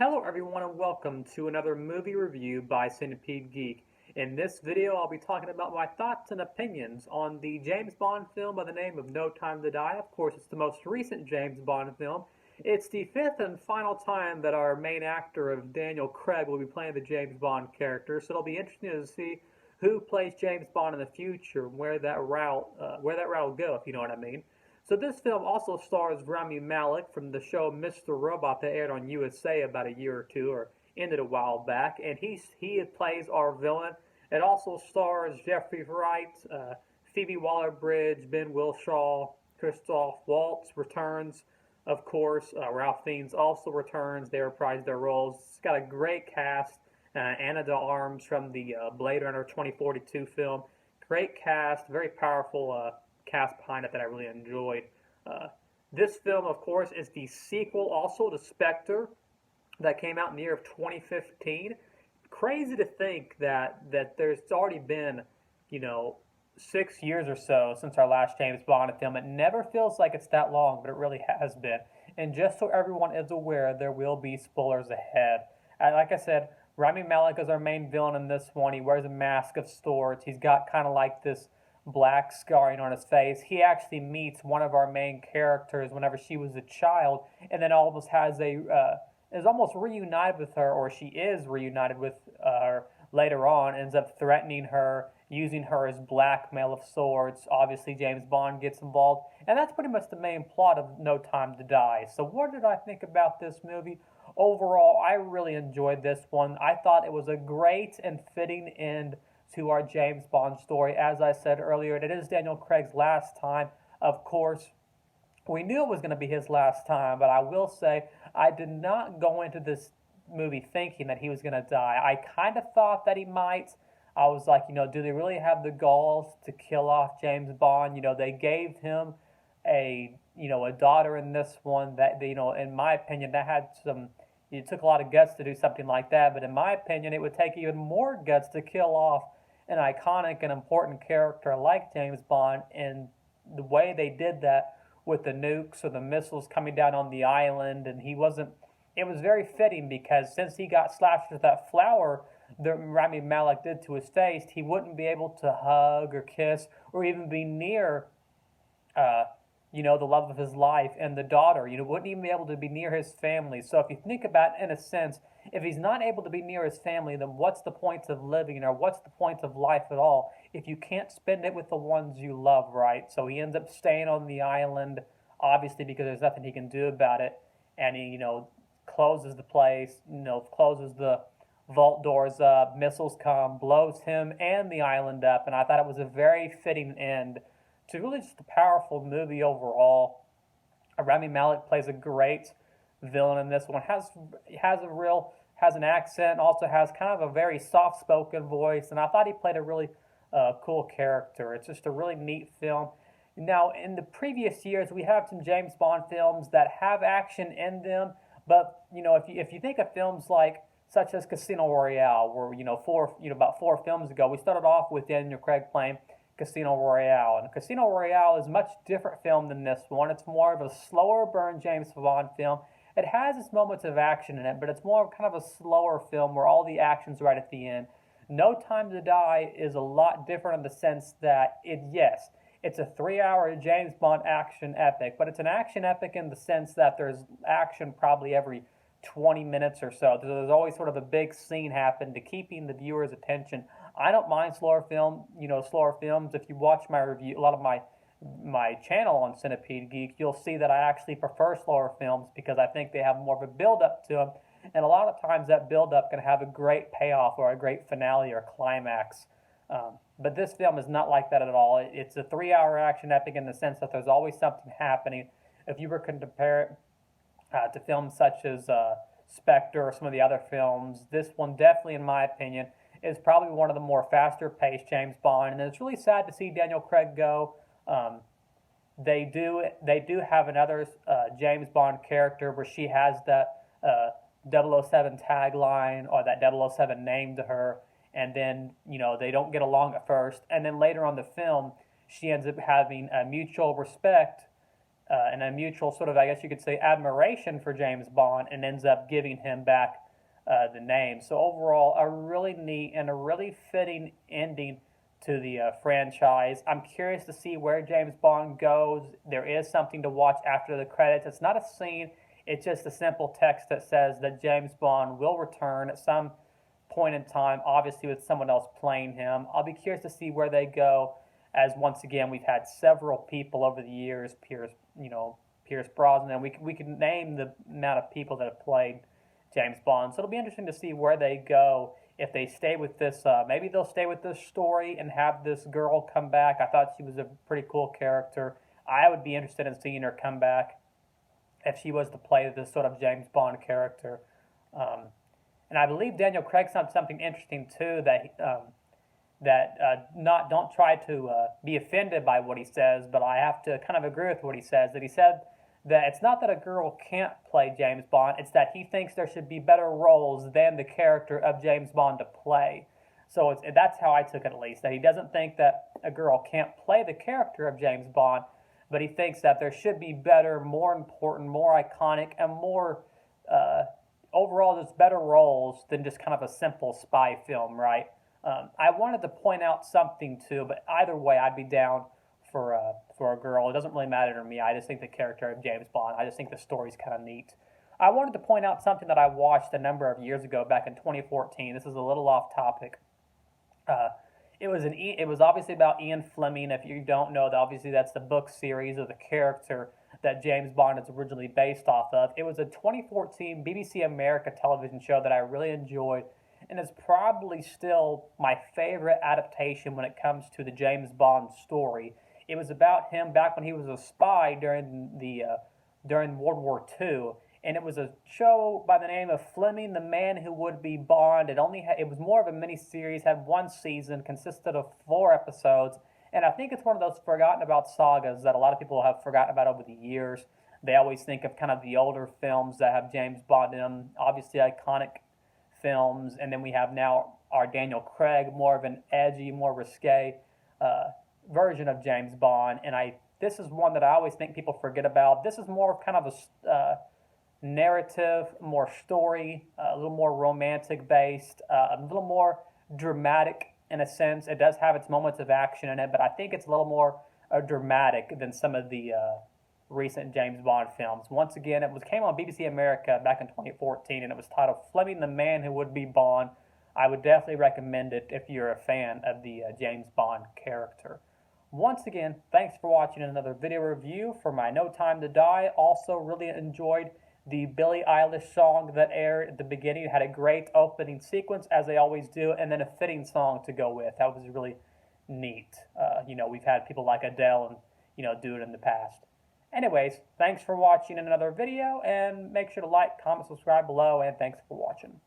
Hello everyone and welcome to another movie review by Centipede Geek. In this video I'll be talking about my thoughts and opinions on the James Bond film by the name of No Time to Die. Of course, it's the most recent James Bond film. It's the fifth and final time that our main actor of Daniel Craig will be playing the James Bond character, so it'll be interesting to see who plays James Bond in the future and where that route will go, if you know what I mean. So this film also stars Rami Malek from the show Mr. Robot that aired on USA about a year or two, or ended a while back, and he plays our villain. It also stars Jeffrey Wright, Phoebe Waller-Bridge, Ben Whishaw, Christoph Waltz returns, of course. Ralph Fiennes also returns. They reprise their roles. It's got a great cast. Anna de Armas from the Blade Runner 2042 film. Great cast, very powerful cast behind it that I really enjoyed. Uh, this film, of course, is the sequel also to Spectre that came out in the year of 2015. Crazy to think that there's already been, you know, 6 years or so since our last James Bond film. It never feels like it's that long, but it really has been. And just so everyone is aware, there will be spoilers ahead. Like I said, Rami Malek is our main villain in this one. He wears a mask of sorts. He's got kind of like this black scarring on his face. He actually meets one of our main characters whenever she was a child, and then almost has is almost reunited with her, or she is reunited with her later on. Ends up threatening her, using her as blackmail of sorts. Obviously, James Bond gets involved, and that's pretty much the main plot of No Time to Die. So, what did I think about this movie? Overall, I really enjoyed this one. I thought it was a great and fitting end to our James Bond story. As I said earlier, it is Daniel Craig's last time. Of course, we knew it was going to be his last time, but I will say I did not go into this movie thinking that he was going to die. I kind of thought that he might. I was like, do they really have the galls to kill off James Bond? They gave him a daughter in this one that, in my opinion, that had some. It took a lot of guts to do something like that, but in my opinion, it would take even more guts to kill off an iconic and important character like James Bond, and the way they did that with the nukes or the missiles coming down on the island, and he wasn't. It was very fitting because since he got slashed with that flower that Rami Malek did to his face, he wouldn't be able to hug or kiss or even be near, uh, the love of his life and the daughter. Wouldn't even be able to be near his family. So if you think about it in a sense, if he's not able to be near his family, then what's the point of living, or what's the point of life at all if you can't spend it with the ones you love, right? So he ends up staying on the island, obviously because there's nothing he can do about it, and he, closes the place, closes the vault doors up, missiles come, blows him and the island up, and I thought it was a very fitting end to really just a powerful movie overall. Rami Malek plays a great villain in this one. Has an accent, also has kind of a very soft spoken voice, and I thought he played a really cool character. It's just a really neat film. Now, in the previous years, we have some James Bond films that have action in them, but if you think of films like such as Casino Royale, where about 4 films ago, we started off with Daniel Craig playing Casino Royale. And Casino Royale is a much different film than this one. It's more of a slower burn James Bond film. It has its moments of action in it, but it's more of kind of a slower film where all the action's right at the end. No Time to Die is a lot different in the sense that it's a 3-hour James Bond action epic, but it's an action epic in the sense that there's action probably every 20 minutes or so. There's always sort of a big scene happen to keeping the viewer's attention. I don't mind slower films. If you watch my review, a lot of my channel on Centipede Geek, you'll see that I actually prefer slower films because I think they have more of a build up to them, and a lot of times that build up can have a great payoff or a great finale or climax. But this film is not like that at all. It's a 3-hour action epic in the sense that there's always something happening. If you were to compare it to films such as Spectre or some of the other films, this one definitely, in my opinion, is probably one of the more faster-paced James Bond, and it's really sad to see Daniel Craig go. They do have another James Bond character where she has that 007 tagline or that 007 name to her, and then they don't get along at first, and then later on the film she ends up having a mutual respect and a mutual sort of, I guess you could say, admiration for James Bond, and ends up giving him back the name. So overall, a really neat and a really fitting ending to the franchise. I'm curious to see where James Bond goes. There is something to watch after the credits. It's not a scene, it's just a simple text that says that James Bond will return at some point in time, obviously with someone else playing him. I'll be curious to see where they go, as once again we've had several people over the years, Pierce Brosnan. We can name the amount of people that have played James Bond. So it'll be interesting to see where they go. If they stay with this, maybe they'll stay with this story and have this girl come back. I thought she was a pretty cool character. I would be interested in seeing her come back if she was to play this sort of James Bond character. And I believe Daniel Craig said something interesting too, that don't try to be offended by what he says, but I have to kind of agree with what he says. That he said that it's not that a girl can't play James Bond, it's that he thinks there should be better roles than the character of James Bond to play. So that's how I took it, at least, that he doesn't think that a girl can't play the character of James Bond, but he thinks that there should be better, more important, more iconic, and more overall just better roles than just kind of a simple spy film, right? I wanted to point out something too, but either way, I'd be down for a girl. It doesn't really matter to me. I just think the character of James Bond, I just think the story's kind of neat. I wanted to point out something that I watched a number of years ago, back in 2014. This is a little off topic. It was obviously about Ian Fleming. If you don't know, obviously that's the book series of the character that James Bond is originally based off of. It was a 2014 BBC America television show that I really enjoyed, and is probably still my favorite adaptation when it comes to the James Bond story. It was about him back when he was a spy during World War II, and it was a show by the name of Fleming, the Man Who Would Be Bond. It was more of a mini series, had one season, consisted of 4 episodes, and I think it's one of those forgotten about sagas that a lot of people have forgotten about over the years. They always think of kind of the older films that have James Bond in them, obviously iconic films, and then we have now our Daniel Craig, more of an edgy, more risque version of James Bond. And this is one that I always think people forget about. This is more of kind of a narrative, more story, a little more romantic based, a little more dramatic in a sense. It does have its moments of action in it, but I think it's a little more dramatic than some of the recent James Bond films. Once again, came on BBC America back in 2014, and it was titled Fleming, the Man Who Would Be Bond. I would definitely recommend it if you're a fan of the James Bond character. Once again, thanks for watching another video review for my No Time to Die. Also really enjoyed the Billie Eilish song that aired at the beginning. It had a great opening sequence, as they always do, and then a fitting song to go with. That was really neat. We've had people like Adele and, do it in the past. Anyways, thanks for watching another video, and make sure to like, comment, subscribe below, and thanks for watching.